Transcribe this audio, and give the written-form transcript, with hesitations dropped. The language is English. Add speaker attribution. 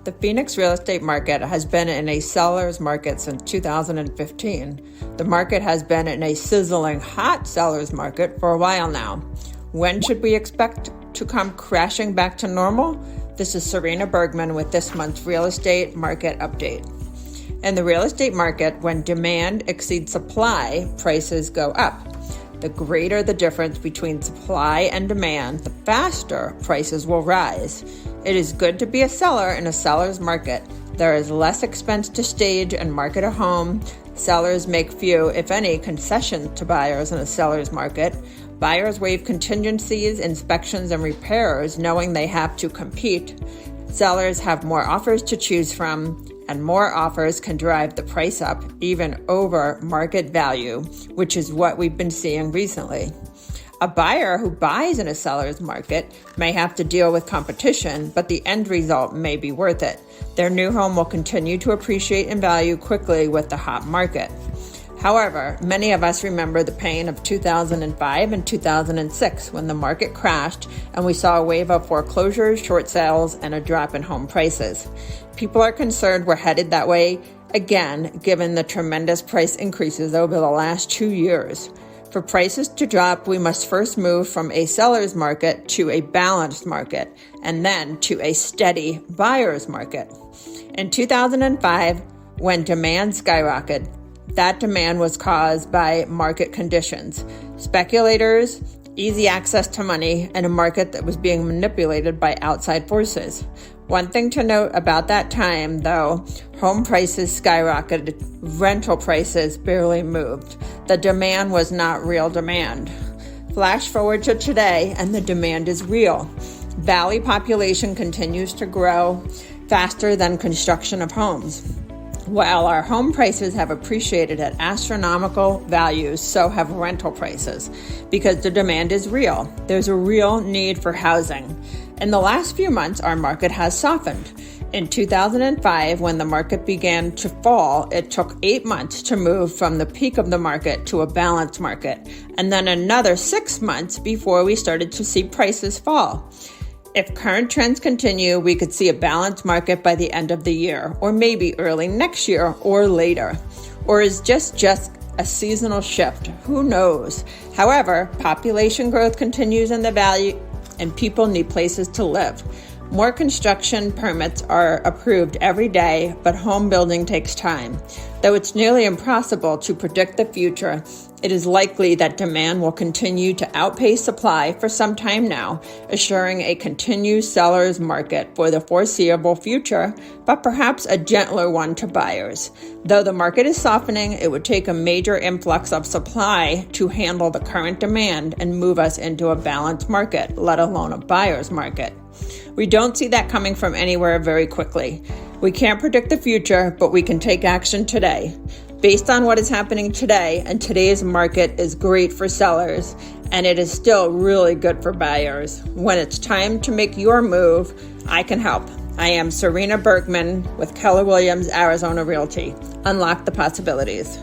Speaker 1: The Phoenix real estate market has been in a seller's market since 2015. The market has been in a sizzling hot seller's market for a while now. When should we expect to come crashing back to normal? This is Serena Bergman with this month's real estate market update. In the real estate market, when demand exceeds supply, prices go up. The greater the difference between supply and demand, the faster prices will rise. It is good to be a seller in a seller's market. There is less expense to stage and market a home. Sellers make few, if any, concessions to buyers in a seller's market. Buyers waive contingencies, inspections, and repairs, knowing they have to compete. Sellers have more offers to choose from, and more offers can drive the price up, even over market value, which is what we've been seeing recently. A buyer who buys in a seller's market may have to deal with competition, but the end result may be worth it. Their new home will continue to appreciate in value quickly with the hot market. However, many of us remember the pain of 2005 and 2006 when the market crashed and we saw a wave of foreclosures, short sales, and a drop in home prices. People are concerned we're headed that way again, given the tremendous price increases over the last 2 years. For prices to drop, we must first move from a seller's market to a balanced market, and then to a steady buyer's market. In 2005, when demand skyrocketed, that demand was caused by market conditions, speculators, easy access to money, and a market that was being manipulated by outside forces. One thing to note about that time, though, home prices skyrocketed, rental prices barely moved. The demand was not real demand. Flash forward to today, and the demand is real. Valley population continues to grow faster than construction of homes. While our home prices have appreciated at astronomical values, so have rental prices, because the demand is real. There's a real need for housing. In the last few months, our market has softened. In 2005, when the market began to fall, it took 8 months to move from the peak of the market to a balanced market, and then another 6 months before we started to see prices fall. If current trends continue, we could see a balanced market by the end of the year, or maybe early next year or later. Or is just a seasonal shift? Who knows? However, population growth continues in the valley, and people need places to live. More construction permits are approved every day, but home building takes time. Though it's nearly impossible to predict the future, it is likely that demand will continue to outpace supply for some time now, assuring a continued seller's market for the foreseeable future, but perhaps a gentler one to buyers. Though the market is softening, it would take a major influx of supply to handle the current demand and move us into a balanced market, let alone a buyer's market. We don't see that coming from anywhere very quickly. We can't predict the future, but we can take action today. Based on what is happening today, and today's market is great for sellers, and it is still really good for buyers. When it's time to make your move, I can help. I am Serena Bergman with Keller Williams Arizona Realty. Unlock the possibilities.